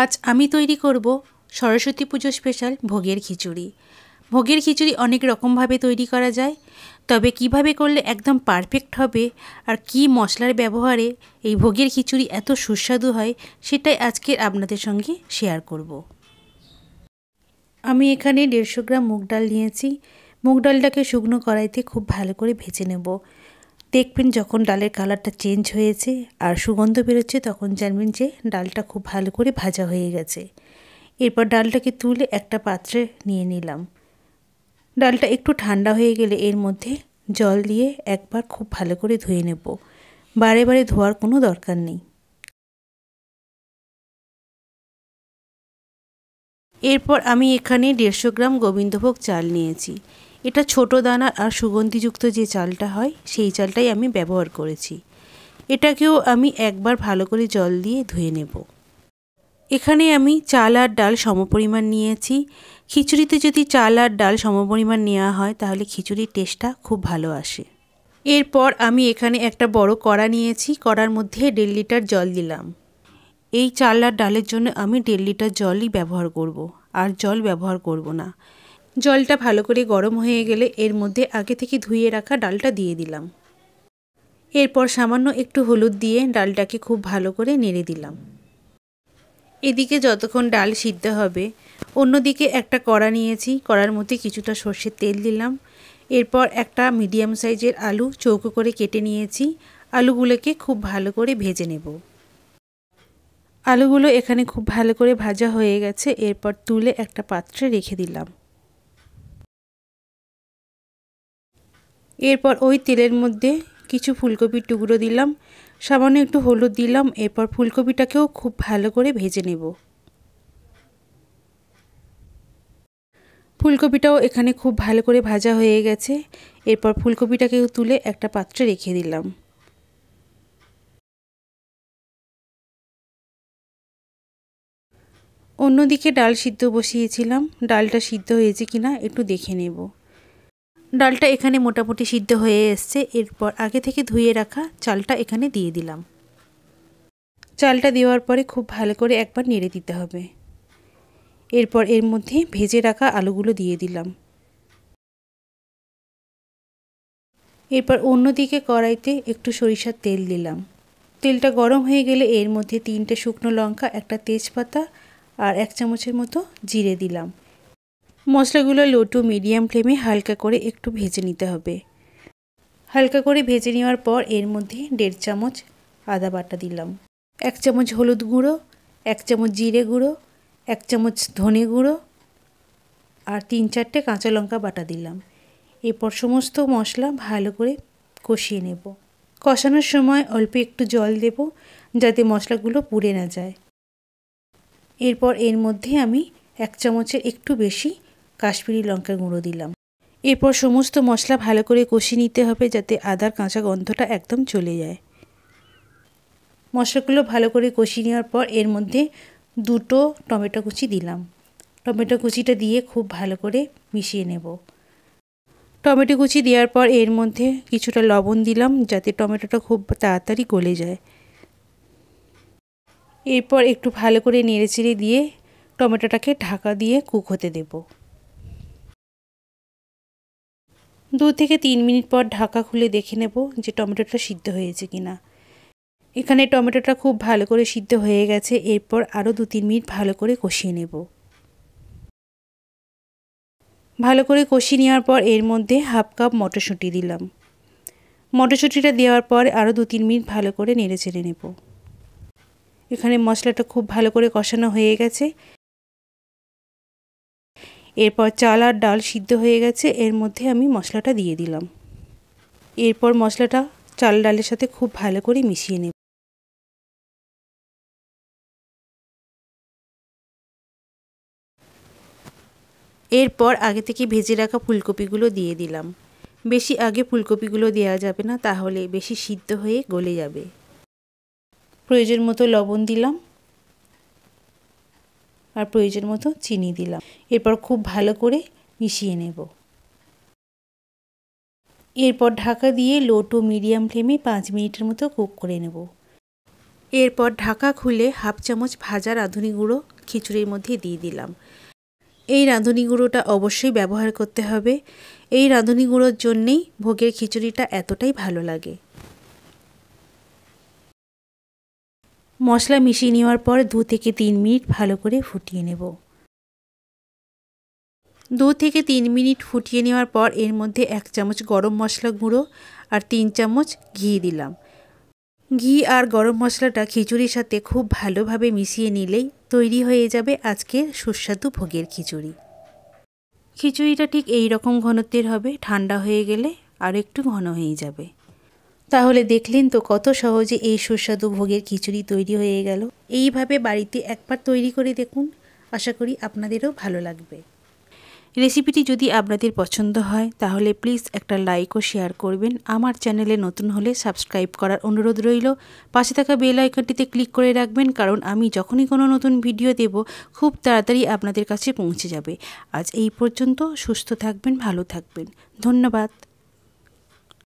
আজ আমি তৈরি করব সরস্বতী পুজো স্পেশাল ভোগের খিচুড়ি। ভোগের খিচুড়ি অনেক রকমভাবে তৈরি করা যায়, তবে কিভাবে করলে একদম পারফেক্ট হবে আর কি মশলার ব্যবহারে এই ভোগের খিচুড়ি এত সুস্বাদু হয় সেটাই আজকে আপনাদের সঙ্গে শেয়ার করব। আমি এখানে 150 গ্রাম মুগ ডাল নিয়েছি। মুগ ডালটাকে শুকনো কড়াইতে খুব ভালো করে ভেজে নেব। দেখবেন যখন ডালের কালারটা চেঞ্জ হয়েছে আর সুগন্ধ বেরোচ্ছে তখন জানবেন যে ডালটা খুব ভালো করে ভাজা হয়ে গেছে। এরপর ডালটাকে তুলে একটা পাত্রে নিয়ে নিলাম। ডালটা একটু ঠান্ডা হয়ে গেলে এর মধ্যে জল দিয়ে একবার খুব ভালো করে ধুয়ে নেব। বারে বারে ধোয়ার কোনো দরকার নেই। এরপর আমি এখানে 150 গ্রাম গোবিন্দভোগ চাল নিয়েছি। এটা ছোট দানার আর সুগন্ধিযুক্ত যে চালটা হয় সেই চালটাই আমি ব্যবহার করেছি। এটাকেও আমি একবার ভালো করে জল দিয়ে ধুয়ে নেব। এখানে আমি চাল আর ডাল সমপরিমাণ নিয়েছি। খিচুড়িতে যদি চাল আর ডাল সমপরিমাণ নেওয়া হয় তাহলে খিচুড়ির টেস্টটা খুব ভালো আসে। এরপর আমি এখানে একটা বড় কড়া নিয়েছি। কড়ার মধ্যে 1.5 লিটার জল দিলাম। এই চাল আর ডালের জন্য আমি 1.5 লিটার জলই ব্যবহার করব, আর জল ব্যবহার করব না। জলটা ভালো করে গরম হয়ে গেলে এর মধ্যে আগে থেকে ধুয়ে রাখা ডালটা দিয়ে দিলাম। এরপর সামান্য একটু হলুদ দিয়ে ডালটাকে খুব ভালো করে নেড়ে দিলাম। এদিকে যতক্ষণ ডাল সিদ্ধ হবে অন্যদিকে একটা কড়া নিয়েছি। কড়ার মধ্যে কিছুটা সর্ষের তেল দিলাম। এরপর একটা মিডিয়াম সাইজের আলু চৌকো করে কেটে নিয়েছি। আলুগুলোকে খুব ভালো করে ভেজে নেব। আলুগুলো এখানে খুব ভালো করে ভাজা হয়ে গেছে। এরপর তুলে একটা পাত্রে রেখে দিলাম। এরপর ওই তেলের মধ্যে কিছু ফুলকপির টুকরো দিলাম, সামান্য একটু হলুদ দিলাম। এরপর ফুলকপিটাকেও খুব ভালো করে ভেজে নেব। ফুলকপিটাও এখানে খুব ভালো করে ভাজা হয়ে গেছে। এরপর ফুলকপিটাকেও তুলে একটা পাত্রে রেখে দিলাম। অন্যদিকে ডাল সিদ্ধ বসিয়েছিলাম। ডালটা সিদ্ধ হয়েছে কিনা একটু দেখে নেব। ডালটা এখানে মোটামুটি সিদ্ধ হয়ে এসছে। এরপর আগে থেকে ধুয়ে রাখা চালটা এখানে দিয়ে দিলাম। চালটা দেওয়ার পরে খুব ভালো করে একবার নেড়ে দিতে হবে। এরপর এর মধ্যে ভেজে রাখা আলুগুলো দিয়ে দিলাম। এরপর অন্যদিকে কড়াইতে একটু সরিষার তেল দিলাম। তেলটা গরম হয়ে গেলে এর মধ্যে 3টে শুকনো লঙ্কা, একটা তেজপাতা আর 1 চামচের মতো জিরে দিলাম। মশলাগুলো লো টু মিডিয়াম ফ্লেমে হালকা করে একটু ভেজে নিতে হবে। হালকা করে ভেজে নেওয়ার পর এর মধ্যে 1.5 চামচ আদা বাটা দিলাম, 1 চামচ হলুদ গুঁড়ো, 1 চামচ জিরে গুঁড়ো, 1 চামচ ধনে গুঁড়ো আর 3-4টে কাঁচা লঙ্কা বাটা দিলাম। এরপর সমস্ত মশলা ভালো করে কষিয়ে নেব। কষানোর সময় অল্প একটু জল দেব যাতে মশলাগুলো পুড়ে না যায়। এরপর এর মধ্যে আমি 1 চামচের একটু বেশি কাশ্মীরি লঙ্কার গুঁড়ো দিলাম। এরপর সমস্ত মশলা ভালো করে কষিয়ে নিতে হবে যাতে আদার কাঁচা গন্ধটা একদম চলে যায়। মশলাগুলো ভালো করে কষিয়ে নেওয়ার পর এর মধ্যে 2টো টমেটো কুচি দিলাম। টমেটো কুচিটা দিয়ে খুব ভালো করে মিশিয়ে নেব। টমেটো কুচি দেওয়ার পর এর মধ্যে কিছুটা লবণ দিলাম যাতে টমেটোটা খুব তাড়াতাড়ি গলে যায়। এরপর একটু ভালো করে নেড়েচেড়ে দিয়ে টমেটোটাকে ঢাকা দিয়ে কুক হতে দেব। 2 থেকে 3 মিনিট পর ঢাকা খুলে দেখে নেব যে টমেটোটা সিদ্ধ হয়েছে কিনা। এখানে টমেটোটা খুব ভালো করে সিদ্ধ হয়ে গেছে। এরপর আরও 2-3 মিনিট ভালো করে কষিয়ে নেব। ভালো করে কষিয়ে নেওয়ার পর এর মধ্যে 1/2 কাপ মটরশুঁটি দিলাম। মটরশুঁটিটা দেওয়ার পর আরও 2-3 মিনিট ভালো করে নেড়েচেড়ে নেব। এখানে মশলাটা খুব ভালো করে কষানো হয়ে গেছে। এরপর চাল আর ডাল সিদ্ধ হয়ে গেছে। এর মধ্যে আমি মশলাটা দিয়ে দিলাম। এরপর মশলাটা চাল ডালের সাথে খুব ভালো করে মিশিয়ে নেব। এরপর আগে থেকে ভেজে রাখা ফুলকপিগুলো দিয়ে দিলাম। বেশি আগে ফুলকপিগুলো দেওয়া যাবে না, তাহলে বেশি সিদ্ধ হয়ে গলে যাবে। প্রয়োজন মতো লবণ দিলাম আর প্রয়োজন মতো চিনি দিলাম। এরপর খুব ভালো করে মিশিয়ে নেব। এরপর ঢাকা দিয়ে লো টু মিডিয়াম ফ্লেমে 5 মিনিটের মতো কুক করে নেব। এরপর ঢাকা খুলে হাফ চামচ ভাজা রাঁধুনি গুঁড়ো খিচুড়ির মধ্যে দিয়ে দিলাম। এই রাঁধুনি গুঁড়োটা অবশ্যই ব্যবহার করতে হবে। এই রাঁধুনি গুঁড়োর জন্যেই ভোগের খিচুড়িটা এতটাই ভালো লাগে। মশলা মিশিয়ে নেওয়ার পর 2 থেকে 3 মিনিট ভালো করে ফুটিয়ে নেব। 2 থেকে 3 মিনিট ফুটিয়ে নেওয়ার পর এর মধ্যে 1 চামচ গরম মশলা গুঁড়ো আর 3 চামচ ঘি দিলাম। ঘি আর গরম মশলাটা খিচুড়ির সাথে খুব ভালোভাবে মিশিয়ে নিলেই তৈরি হয়ে যাবে আজকের সুস্বাদু ভোগের খিচুড়ি। খিচুড়িটা ঠিক এই রকম ঘনত্বের হবে, ঠান্ডা হয়ে গেলে আর একটু ঘন হয়ে যাবে। তাহলে দেখলেন তো কত সহজে এই সুস্বাদু ভোগের খিচুড়ি তৈরি হয়ে গেল। এইভাবে বাড়িতে একবার তৈরি করে দেখুন, আশা করি আপনাদেরও ভালো লাগবে। রেসিপিটি যদি আপনাদের পছন্দ হয় তাহলে প্লিজ একটা লাইক ও শেয়ার করবেন। আমার চ্যানেলে নতুন হলে সাবস্ক্রাইব করার অনুরোধ রইল। পাশে থাকা বেল আইকনটিতে ক্লিক করে রাখবেন, কারণ আমি যখনই কোনো নতুন ভিডিও দেব খুব তাড়াতাড়ি আপনাদের কাছে পৌঁছে যাবে। আজ এই পর্যন্ত। সুস্থ থাকবেন, ভালো থাকবেন। ধন্যবাদ।